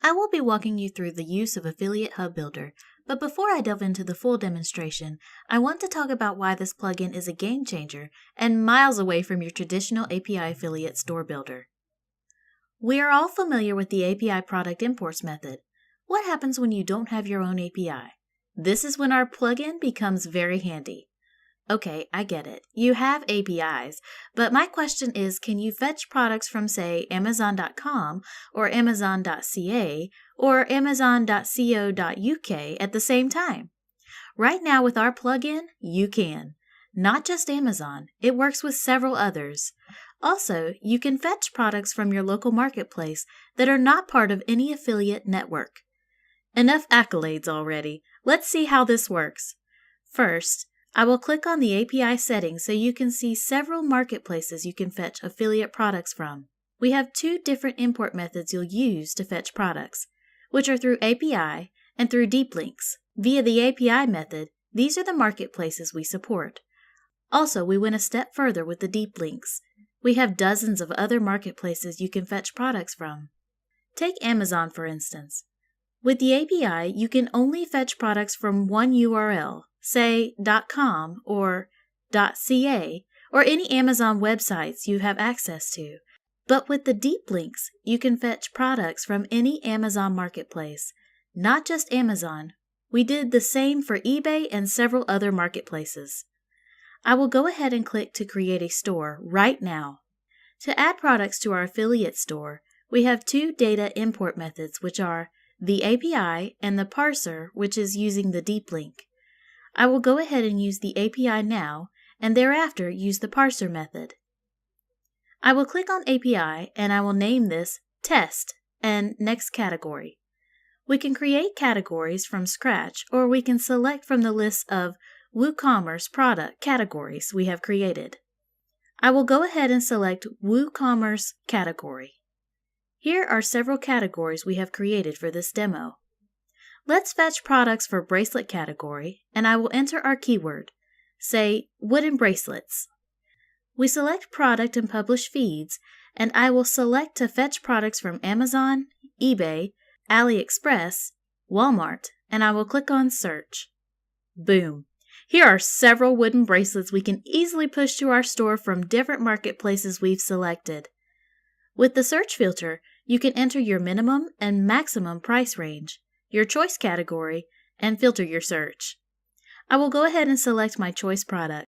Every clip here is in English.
I will be walking you through the use of Affiliate Hub Builder, but before I delve into the full demonstration, I want to talk about why this plugin is a game changer and miles away from your traditional API affiliate store builder. We are all familiar with the API product imports method. What happens when you don't have your own API? This is when our plugin becomes very handy. Okay, I get it. You have APIs, but my question is, can you fetch products from, say, Amazon.com or Amazon.ca or Amazon.co.uk at the same time? Right now with our plugin, you can. Not just Amazon, it works with several others. Also, you can fetch products from your local marketplace that are not part of any affiliate network. Enough accolades already. Let's see how this works. First, I will click on the API settings so you can see several marketplaces you can fetch affiliate products from. We have two different import methods you'll use to fetch products, which are through API and through deep links. Via the API method, these are the marketplaces we support. Also, we went a step further with the deep links. We have dozens of other marketplaces you can fetch products from. Take Amazon, for instance. With the API, you can only fetch products from one URL, say .com or .ca, or any Amazon websites you have access to. But with the deep links, you can fetch products from any Amazon marketplace, not just Amazon. We did the same for eBay and several other marketplaces. I will go ahead and click to create a store right now. To add products to our affiliate store, we have two data import methods, which are the API and the parser, which is using the deep link. I will go ahead and use the API now, and thereafter use the parser method. I will click on API, and I will name this Test and Next Category. We can create categories from scratch, or we can select from the list of WooCommerce product categories we have created. I will go ahead and select WooCommerce category. Here are several categories we have created for this demo. Let's fetch products for bracelet category, and I will enter our keyword, say wooden bracelets. We select product and publish feeds, and I will select to fetch products from Amazon, eBay, AliExpress, Walmart, and I will click on search. Boom! Here are several wooden bracelets we can easily push to our store from different marketplaces we've selected. With the search filter, you can enter your minimum and maximum price range, your choice category, and filter your search. I will go ahead and select my choice product.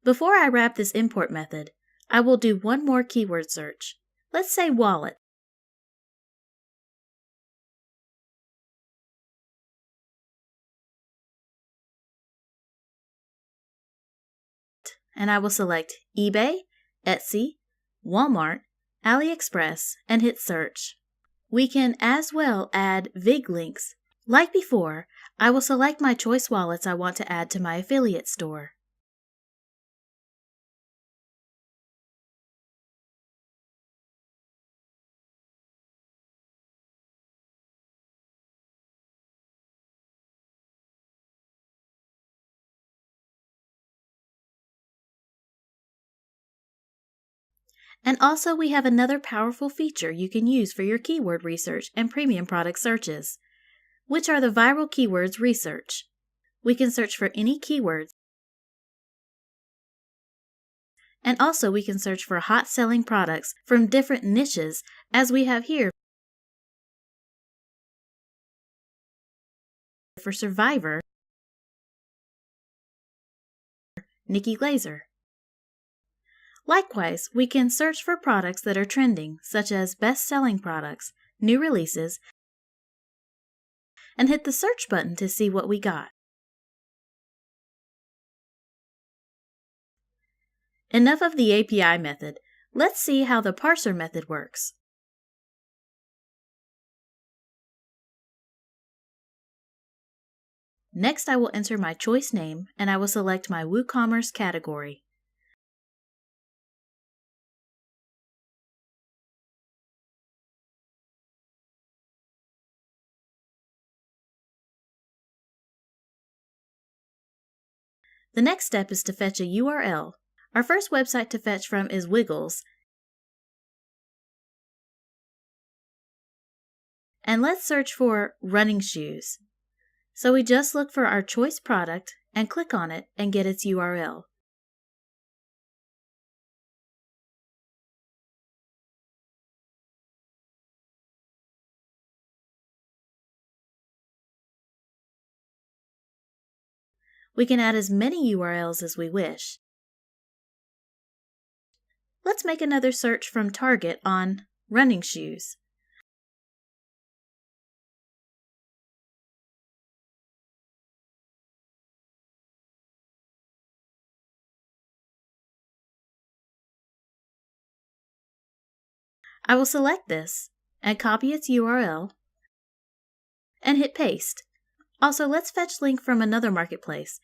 Before I wrap this import method, I will do one more keyword search. Let's say wallet. And I will select eBay, Etsy, Walmart, AliExpress, and hit search. We can as well add VIG links. Like before, I will select my choice wallets I want to add to my affiliate store. And also we have another powerful feature you can use for your keyword research and premium product searches, which are the viral keywords research. We can search for any keywords, and also we can search for hot selling products from different niches, as we have here for Survivor, Nikki Glazer. Likewise, we can search for products that are trending, such as best-selling products, New Releases, and hit the search button to see what we got. Enough of the API method. Let's see how the parser method works. Next, I will enter my choice name and I will select my WooCommerce category. The next step is to fetch a URL. Our first website to fetch from is Wiggles. And let's search for running shoes. So we just look for our choice product and click on it and get its URL. We can add as many URLs as we wish. Let's make another search from Target on running shoes. I will select this and copy its URL and hit paste. Also, let's fetch link from another marketplace.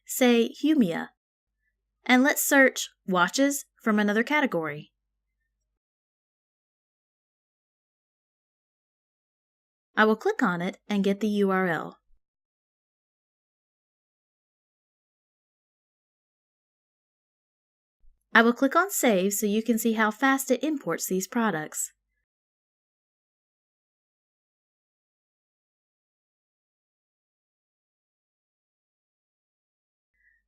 Say Humia, and let's search watches from another category. I will click on it and get the URL. I will click on Save so you can see how fast it imports these products.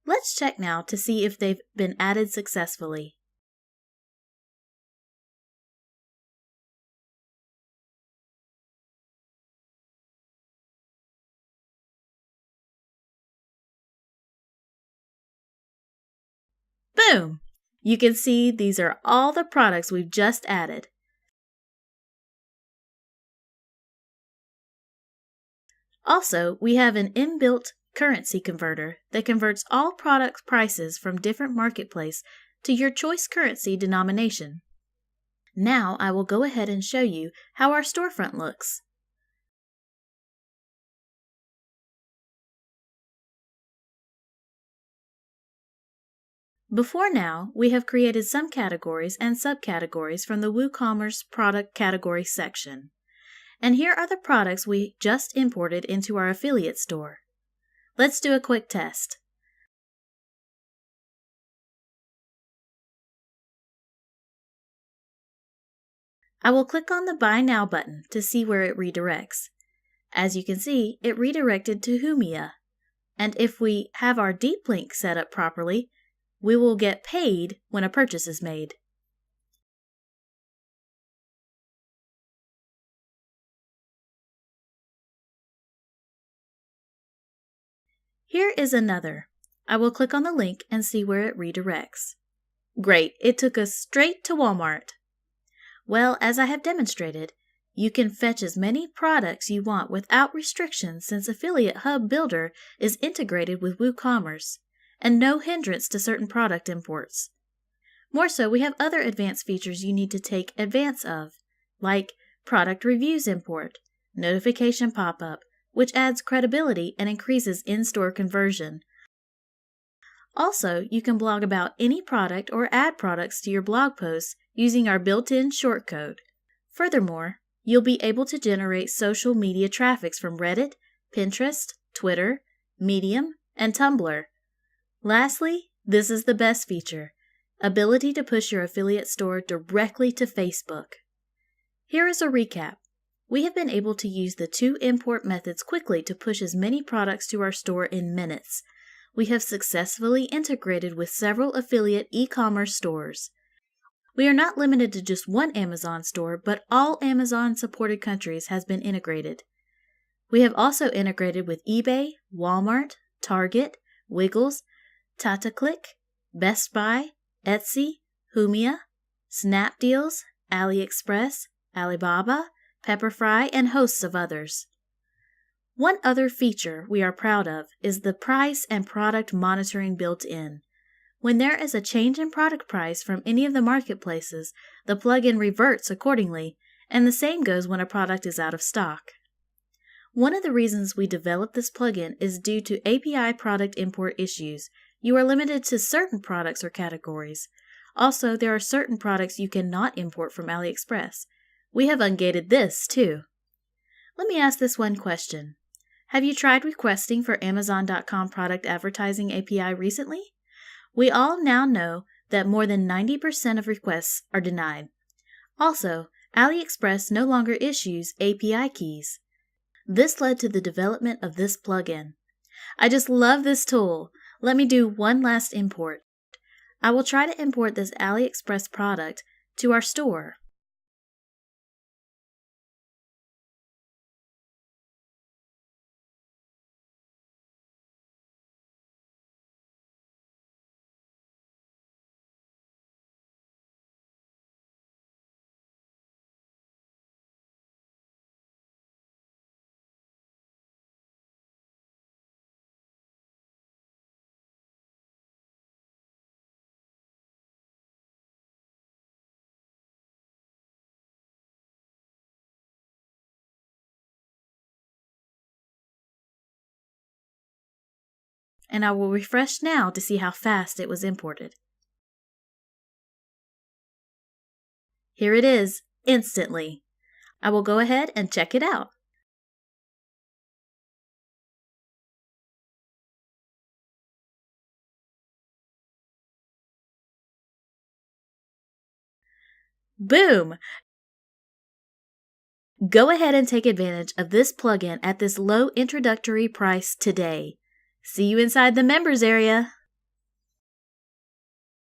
Let's check now to see if they've been added successfully. Boom! You can see these are all the products we've just added. Also, we have an inbuilt currency converter that converts all product prices from different marketplaces to your choice currency denomination. Now I will go ahead and show you how our storefront looks. Before now, we have created some categories and subcategories from the WooCommerce product category section. And here are the products we just imported into our affiliate store. Let's do a quick test. I will click on the Buy Now button to see where it redirects. As you can see, it redirected to Humia. And if we have our deep link set up properly, we will get paid when a purchase is made. Here is another. I will click on the link and see where it redirects. Great, it took us straight to Walmart. Well, as I have demonstrated, you can fetch as many products you want without restrictions since Affiliate Hub Builder is integrated with WooCommerce and no hindrance to certain product imports. More so, we have other advanced features you need to take advance of, like product reviews import, notification pop-up, which adds credibility and increases in-store conversion. Also, you can blog about any product or add products to your blog posts using our built-in shortcode. Furthermore, you'll be able to generate social media traffics from Reddit, Pinterest, Twitter, Medium, and Tumblr. Lastly, this is the best feature: ability to push your affiliate store directly to Facebook. Here is a recap. We have been able to use the two import methods quickly to push as many products to our store in minutes. We have successfully integrated with several affiliate e-commerce stores. We are not limited to just one Amazon store, but all Amazon-supported countries has been integrated. We have also integrated with eBay, Walmart, Target, Wiggles, TataClick, Best Buy, Etsy, Jumia, Snapdeals, AliExpress, Alibaba, Pepperfry, and hosts of others. One other feature we are proud of is the price and product monitoring built in. When there is a change in product price from any of the marketplaces, the plugin reverts accordingly, and the same goes when a product is out of stock. One of the reasons we developed this plugin is due to API product import issues. You are limited to certain products or categories. Also, there are certain products you cannot import from AliExpress. We have ungated this, too. Let me ask this one question. Have you tried requesting for Amazon.com product advertising API recently? We all now know that more than 90% of requests are denied. Also, AliExpress no longer issues API keys. This led to the development of this plugin. I just love this tool. Let me do one last import. I will try to import this AliExpress product to our store. And I will refresh now to see how fast it was imported. Here it is, instantly. I will go ahead and check it out. Boom! Go ahead and take advantage of this plugin at this low introductory price today. See you inside the members area.